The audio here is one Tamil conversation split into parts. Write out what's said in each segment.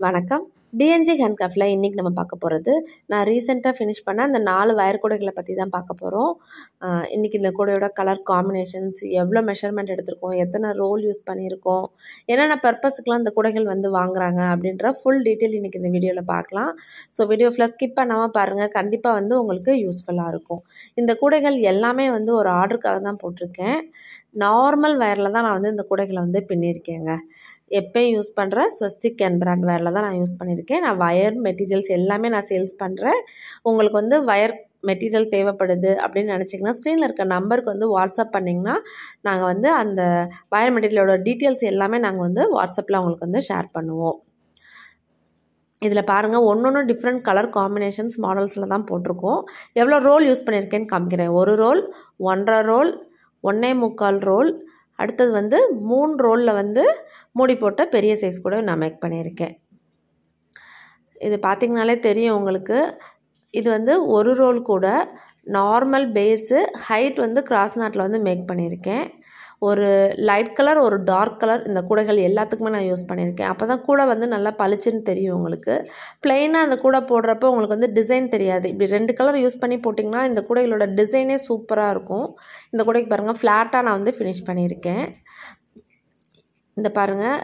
வணக்கம். டிஎன்ஜி ஹேண்ட்கிராஃப்டில் இன்றைக்கி நம்ம பார்க்க போகிறது, நான் ரீசெண்டாக ஃபினிஷ் பண்ண அந்த 4 வயர் கூடைகளை பற்றி தான் பார்க்க போகிறோம். இன்றைக்கி இந்த கூடையோட கலர் காம்பினேஷன்ஸ், எவ்வளோ மெஷர்மெண்ட் எடுத்திருக்கோம், எத்தனை ரோல் யூஸ் பண்ணியிருக்கோம், என்னென்ன பர்பஸுக்கெலாம் இந்த கூடைகள் வந்து வாங்குறாங்க அப்படின்ற ஃபுல் டீட்டெயில் இன்றைக்கி இந்த வீடியோவில் பார்க்கலாம். ஸோ வீடியோ ஃபுல்லாக ஸ்கிப் பண்ணாமல் பாருங்கள், கண்டிப்பாக வந்து உங்களுக்கு யூஸ்ஃபுல்லாக இருக்கும். இந்த கூடைகள் எல்லாமே வந்து ஒரு ஆர்டருக்காக தான் போட்டிருக்கேன். நார்மல் வயரில் தான் நான் வந்து இந்த கூடைகளை வந்து பின்னியிருக்கேங்க. எப்போயும் யூஸ் பண்ணுற ஸ்வஸ்திக் அண்ட் பிராண்ட் வயரில் தான் நான் யூஸ் பண்ணியிருக்கேன். நான் வயர் மெட்டீரியல்ஸ் எல்லாமே நான் சேல்ஸ் பண்ணுறேன். உங்களுக்கு வந்து வயர் மெட்டீரியல் தேவைப்படுது அப்படின்னு நினச்சிங்கன்னா, ஸ்க்ரீனில் இருக்க நம்பருக்கு வந்து வாட்ஸ்அப் பண்ணிங்கன்னா, நாங்கள் வந்து அந்த வயர் மெட்டீரியலோட டீட்டெயில்ஸ் எல்லாமே நாங்கள் வந்து வாட்ஸ்அப்பில் உங்களுக்கு வந்து ஷேர் பண்ணுவோம். இதில் பாருங்கள், ஒன்று டிஃப்ரெண்ட் கலர் காம்பினேஷன்ஸ் மாடல்ஸில் தான் போட்டிருக்கோம். எவ்வளோ ரோல் யூஸ் பண்ணியிருக்கேன்னு காமிக்கிறேன். 1 ரோல், 1.5 ரோல், 1.25 ரோல், அடுத்தது வந்து 3 ரோலில் வந்து மூடி போட்ட பெரிய சைஸ் கூட நான் மேக் பண்ணியிருக்கேன். இது பார்த்திங்கனாலே தெரியும் உங்களுக்கு. இது வந்து 1 ரோல் கூட நார்மல் பேஸு, ஹைட் வந்து கிராஸ் நாட்டில் வந்து மேக் பண்ணியிருக்கேன். ஒரு லைட் கலர், ஒரு டார்க் கலர், இந்த கூடைகள் எல்லாத்துக்குமே நான் யூஸ் பண்ணியிருக்கேன். அப்போ தான் கூடை வந்து நல்லா பளிச்சுன்னு தெரியும் உங்களுக்கு. ப்ளெயினாக அந்த கூடை போடுறப்போ உங்களுக்கு வந்து டிசைன் தெரியாது. இப்படி 2 கலர் யூஸ் பண்ணி போட்டிங்கன்னா இந்த கூடைகளோட டிசைனே சூப்பராக இருக்கும். இந்த கூடைக்கு பாருங்கள், ஃப்ளாட்டாக நான் வந்து ஃபினிஷ் பண்ணியிருக்கேன். இந்த பாருங்கள்,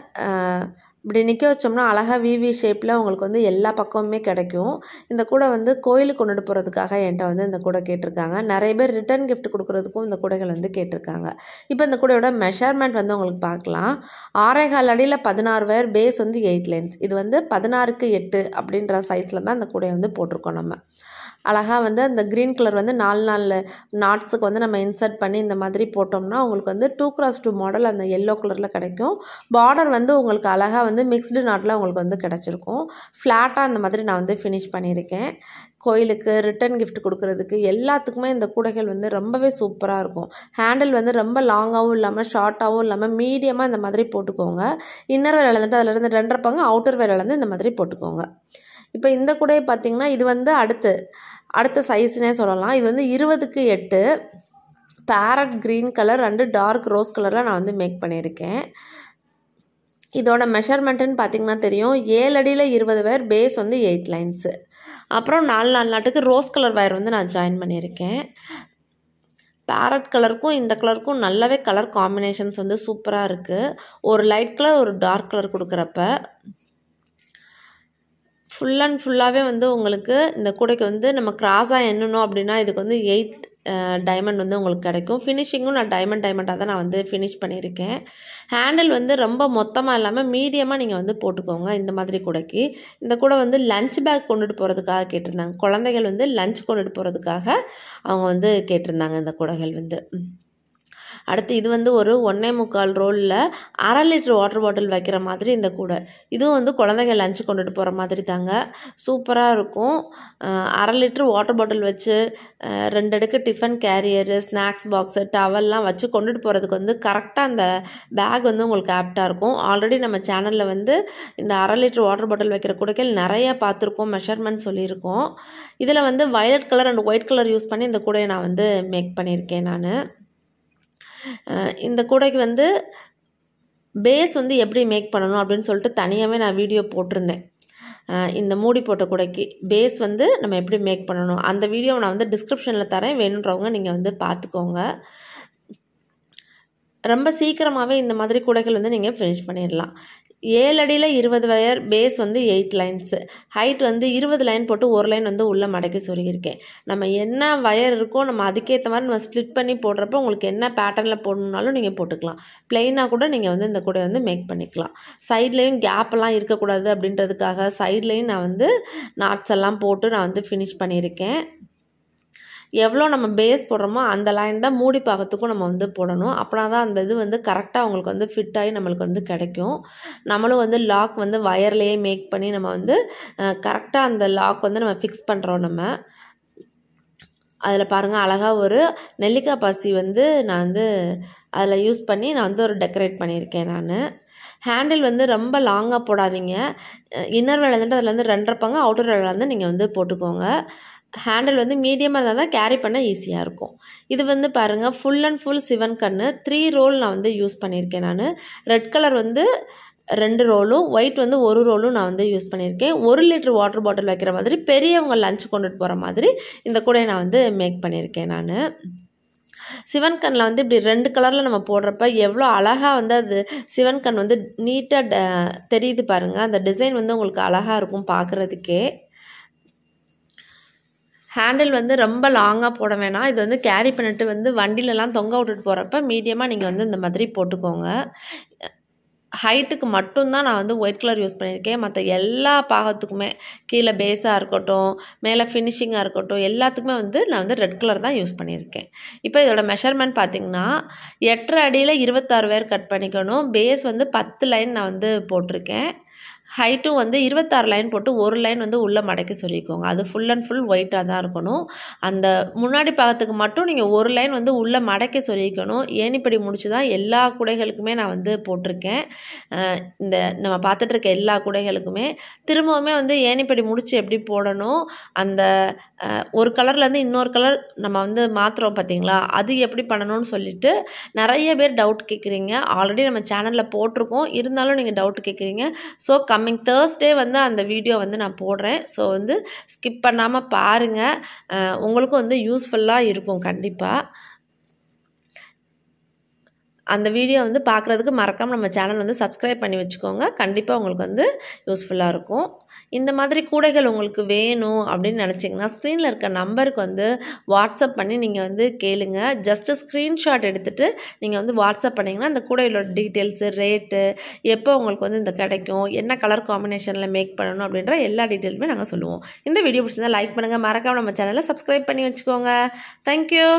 இப்படி நிற்க வச்சோம்னா அழகாக விவி ஷேப்பில் உங்களுக்கு வந்து எல்லா பக்கமுமே கிடைக்கும். இந்த கூடை வந்து கோயிலுக்கு கொண்டுட்டு போகிறதுக்காக என்கிட்ட வந்து இந்த கூடை கேட்டிருக்காங்க. நிறைய பேர் ரிட்டன் கிஃப்ட் கொடுக்குறதுக்கும் இந்த கூடைகள் வந்து கேட்டிருக்காங்க. இப்போ இந்த கூடையோட மெஷர்மெண்ட் வந்து உங்களுக்கு பார்க்கலாம். 6.25 அடியில் 16 வயர், பேஸ் வந்து 8 லைன்ஸ். இது வந்து 16க்கு 8 அப்படின்ற சைஸில் தான் இந்த கூடையை வந்து போட்டிருக்கோம். நம்ம அழகாக வந்து அந்த க்ரீன் கலர் வந்து 4 நாட்ஸுக்கு வந்து நம்ம இன்சர்ட் பண்ணி இந்த மாதிரி போட்டோம்னா உங்களுக்கு வந்து 2x2 மாடல் அந்த எல்லோ கலரில் கிடைக்கும். பார்டர் வந்து உங்களுக்கு அழகாக வந்து மிக்ஸ்டு நாட்டில் உங்களுக்கு வந்து கிடச்சிருக்கும். ஃப்ளாட்டாக அந்த மாதிரி நான் வந்து ஃபினிஷ் பண்ணியிருக்கேன். கோயிலுக்கு ரிட்டன் கிஃப்ட் கொடுக்குறதுக்கு எல்லாத்துக்குமே இந்த கூடைகள் வந்து ரொம்பவே சூப்பராக இருக்கும். ஹேண்டில் வந்து ரொம்ப லாங்காகவும் இல்லாமல் ஷார்ட்டாகவும் இல்லாமல் மீடியமாக இந்த மாதிரி போட்டுக்கோங்க. இன்னர் வேர் இழந்துட்டு அதிலேருந்து 2.5 பங்கு, அவுட்டர் வேர் இழந்து இந்த மாதிரி போட்டுக்கோங்க. இப்போ இந்த கூடையை பார்த்திங்கன்னா, இது வந்து அடுத்த சைஸ்னே சொல்லலாம். இது வந்து 20க்கு 8 parrot green colour and dark rose கலரில் நான் வந்து மேக் பண்ணியிருக்கேன். இதோட மெஷர்மெண்ட்டுன்னு பார்த்திங்கன்னா தெரியும். 7 அடியில் 20 வயர், பேஸ் வந்து 8 லைன்ஸு. அப்புறம் 4 நாட்டுக்கு ரோஸ் கலர் வயர் வந்து நான் ஜாயின் பண்ணியிருக்கேன். பேரட் கலருக்கும் இந்த கலருக்கும் நல்லாவே கலர் காம்பினேஷன்ஸ் வந்து சூப்பராக இருக்குது. ஒரு லைட் கலர், ஒரு டார்க் கலர் கொடுக்குறப்ப ஃபுல் அண்ட் ஃபுல்லாகவே வந்து உங்களுக்கு இந்த கூடைக்கு வந்து நம்ம கிராஸாக எண்ணணும் அப்படின்னா இதுக்கு வந்து 8 டைமண்ட் வந்து உங்களுக்கு கிடைக்கும். ஃபினிஷிங்கும் நான் டைமண்டாக தான் நான் வந்து ஃபினிஷ் பண்ணியிருக்கேன். ஹேண்டில் வந்து ரொம்ப மொத்தமாக இல்லாமல் மீடியமாக நீங்கள் வந்து போட்டுக்கோங்க. இந்த மாதிரி கூடைக்கு இந்த கூடை வந்து லஞ்ச் பேக் கொண்டுட்டு போகிறதுக்காக கேட்டிருந்தாங்க. குழந்தைகள் வந்து லஞ்ச் கொண்டுட்டு போகிறதுக்காக அவங்க வந்து கேட்டிருந்தாங்க இந்த கூடைகள் வந்து. அடுத்து இது வந்து ஒரு 1.25 ரோலில் 1/2 லிட்டர் வாட்டர் பாட்டில் வைக்கிற மாதிரி இந்த கூடை. இதுவும் வந்து குழந்தைங்க லஞ்சு கொண்டுட்டு போகிற மாதிரி தாங்க. சூப்பராக இருக்கும். 1/2 லிட்டர் வாட்டர் பாட்டில் வச்சு 2 அடுக்கு டிஃபன் கேரியரு, ஸ்நாக்ஸ் பாக்ஸு, டவல்லாம் வச்சு கொண்டுட்டு போகிறதுக்கு வந்து கரெக்டாக அந்த பேக் வந்து உங்களுக்கு ஆப்டாக இருக்கும். ஆல்ரெடி நம்ம சேனலில் வந்து இந்த 1/2 லிட்டர் வாட்டர் பாட்டில் வைக்கிற கூடைகள் நிறையா பார்த்துருக்கோம், மெஷர்மெண்ட் சொல்லியிருக்கோம். இதில் வந்து violet colour and white colour use பண்ணி இந்த கூடையை நான் வந்து மேக் பண்ணியிருக்கேன். இந்த கூடைக்கு வந்து பேஸ் வந்து எப்படி மேக் பண்ணணும் அப்படின்னு சொல்லிட்டு தனியாகவே நான் வீடியோ போட்டிருந்தேன். இந்த மூடி போட்ட கூடைக்கு பேஸ் வந்து நம்ம எப்படி மேக் பண்ணணும் அந்த வீடியோவை நான் வந்து டிஸ்கிரிப்ஷனில் தரேன். வேணுன்றவங்க நீங்கள் வந்து பார்த்துக்கோங்க. ரொம்ப சீக்கிரமாகவே இந்த மாதிரி கூடைகள் வந்து நீங்கள் ஃபினிஷ் பண்ணிடலாம். 7 அடியில் 20 வயர், பேஸ் வந்து 8 லைன்ஸு, ஹைட் வந்து 20 லைன் போட்டு 1 லைன் வந்து உள்ளே மடக்கி சொருகியிருக்கேன். நம்ம என்ன வயர் இருக்கோ நம்ம அதுக்கேற்ற மாதிரி நம்ம ஸ்ப்ளிட் பண்ணி போடுறப்போ உங்களுக்கு என்ன பேட்டர்னில் போடணுன்னாலும் நீங்கள் போட்டுக்கலாம். ப்ளெயினாக கூட நீங்கள் வந்து இந்த கூடை வந்து மேக் பண்ணிக்கலாம். சைட்லேயும் கேப்பெல்லாம் இருக்கக்கூடாது அப்படின்றதுக்காக சைட்லேயும் நான் வந்து நாட்ஸ் எல்லாம் போட்டு நான் வந்து ஃபினிஷ் பண்ணியிருக்கேன். எவ்வளோ நம்ம பேஸ் போடுறோமோ அந்த லைன் தான் மூடி பாகத்துக்கும் நம்ம வந்து போடணும். அப்படின்னா தான் அந்த இது வந்து கரெக்டாக அவங்களுக்கு வந்து ஃபிட் ஆகி நம்மளுக்கு வந்து கிடைக்கும். நம்மளும் வந்து லாக் வந்து வயர்லேயே மேக் பண்ணி நம்ம வந்து கரெக்டாக அந்த லாக் வந்து நம்ம ஃபிக்ஸ் பண்ணுறோம். நம்ம அதில் பாருங்கள், அழகாக ஒரு நெல்லிக்காய் பாசி வந்து நான் வந்து அதில் யூஸ் பண்ணி நான் வந்து ஒரு டெக்கரேட் பண்ணியிருக்கேன். ஹேண்டில் வந்து ரொம்ப லாங்காக போடாதீங்க. இன்னர் வேலை வந்துட்டு அதில் வந்து 2.5 பங்கு, அவுட்டர் வேலை வந்து நீங்கள் வந்து போட்டுக்கோங்க. ஹேண்டில் வந்து மீடியமாக இருந்தால் தான் கேரி பண்ண ஈஸியாக இருக்கும். இது வந்து பாருங்கள், ஃபுல் அண்ட் ஃபுல் சிவன் கண்ணு 3 ரோல் நான் வந்து யூஸ் பண்ணியிருக்கேன். ரெட் கலர் வந்து 2 ரோலும், ஒயிட் வந்து 1 ரோலும் நான் வந்து யூஸ் பண்ணியிருக்கேன். 1 லிட்டர் வாட்டர் பாட்டில் வைக்கிற மாதிரி பெரியவங்க லஞ்ச் கொண்டுட்டு போகிற மாதிரி இந்த கூடையை நான் வந்து மேக் பண்ணியிருக்கேன் நான். சிவன் கண்ணில் வந்து இப்படி 2 கலரில் நம்ம போடுறப்ப எவ்வளோ அழகாக வந்து அது சிவன் கண் வந்து நீட்டாக தெரியுது பாருங்கள். அந்த டிசைன் வந்து உங்களுக்கு அழகாக இருக்கும் பார்க்குறதுக்கே. ஹேண்டில் வந்து ரொம்ப லாங்காக போட வேணாம். இது வந்து கேரி பண்ணிட்டு வந்து வண்டியிலலாம் தொங்க விட்டுட்டு போகிறப்ப மீடியமாக நீங்கள் வந்து இந்த மாதிரி போட்டுக்கோங்க. ஹைட்டுக்கு மட்டும்தான் நான் வந்து ஒயிட் கலர் யூஸ் பண்ணியிருக்கேன். மற்ற எல்லா பாகத்துக்குமே கீழே பேஸாக இருக்கட்டும், மேலே ஃபினிஷிங்காக இருக்கட்டும், எல்லாத்துக்குமே வந்து நான் வந்து ரெட் கலர் தான் யூஸ் பண்ணியிருக்கேன். இப்போ இதோட மெஷர்மெண்ட் பார்த்திங்கன்னா 8.5 அடியில் 26 ஒயர் கட் பண்ணிக்கணும். பேஸ் வந்து 10 லைன் நான் வந்து போட்டிருக்கேன். ஹைட்டும் வந்து 26 லைன் போட்டு 1 லைன் வந்து உள்ளே மடக்கி சொல்லிக்கோங்க. அது ஃபுல் அண்ட் ஃபுல் ஒயிட்டாக தான் இருக்கணும். அந்த முன்னாடி பாகத்துக்கு மட்டும் நீங்கள் 1 லைன் வந்து உள்ளே மடக்கி சொல்லிக்கணும். ஏணிப்படி முடிச்சு தான் எல்லா குடைகளுக்குமே நான் வந்து போட்டிருக்கேன். இந்த நம்ம பார்த்துட்ருக்க எல்லா குடைகளுக்குமே திரும்பவுமே வந்து ஏணிப்படி முடிச்சு எப்படி போடணும், அந்த ஒரு கலர்லேருந்து இன்னொரு கலர் நம்ம வந்து மாற்றுறோம் பார்த்தீங்களா, அது எப்படி பண்ணணும்னு சொல்லிட்டு நிறைய பேர் டவுட் கேட்குறீங்க. ஆல்ரெடி நம்ம சேனலில் போட்டிருக்கோம், இருந்தாலும் நீங்கள் டவுட் கேட்குறீங்க. ஸோ கம்மிங் தேர்ஸ்டே வந்து அந்த வீடியோ வந்து நான் போடுறேன். ஸோ வந்து ஸ்கிப் பண்ணாமல் பாருங்கள். உங்களுக்கும் வந்து யூஸ்ஃபுல்லாக இருக்கும் கண்டிப்பாக. அந்த வீடியோ வந்து பார்க்குறதுக்கு மறக்காமல் நம்ம சேனல் வந்து சப்ஸ்கிரைப் பண்ணி வச்சுக்கோங்க. கண்டிப்பாக உங்களுக்கு வந்து யூஸ்ஃபுல்லாக இருக்கும். இந்த மாதிரி கூடைகள் உங்களுக்கு வேணும் அப்படின்னு நினச்சிங்கன்னா ஸ்க்ரீனில் இருக்க நம்பருக்கு வந்து வாட்ஸ்அப் பண்ணி நீங்கள் வந்து கேளுங்க. ஜஸ்ட்டு ஸ்க்ரீன்ஷாட் எடுத்துகிட்டு நீங்கள் வந்து வாட்ஸ்அப் பண்ணிங்கன்னா அந்த கூடைகளோட டீட்டெயில்ஸு, ரேட்டு, எப்போ உங்களுக்கு வந்து இந்த கிடைக்கும், என்ன கலர் காம்பினேஷனில் மேக் பண்ணணும் அப்படின்ற எல்லா டீட்டெயில்ஸுமே நாங்கள் சொல்லுவோம். இந்த வீடியோ பிடிச்சிருந்தா லைக் பண்ணுங்கள். மறக்காமல் நம்ம சேனலை சப்ஸ்கிரைப் பண்ணி வச்சுக்கோங்க. தேங்க்யூ.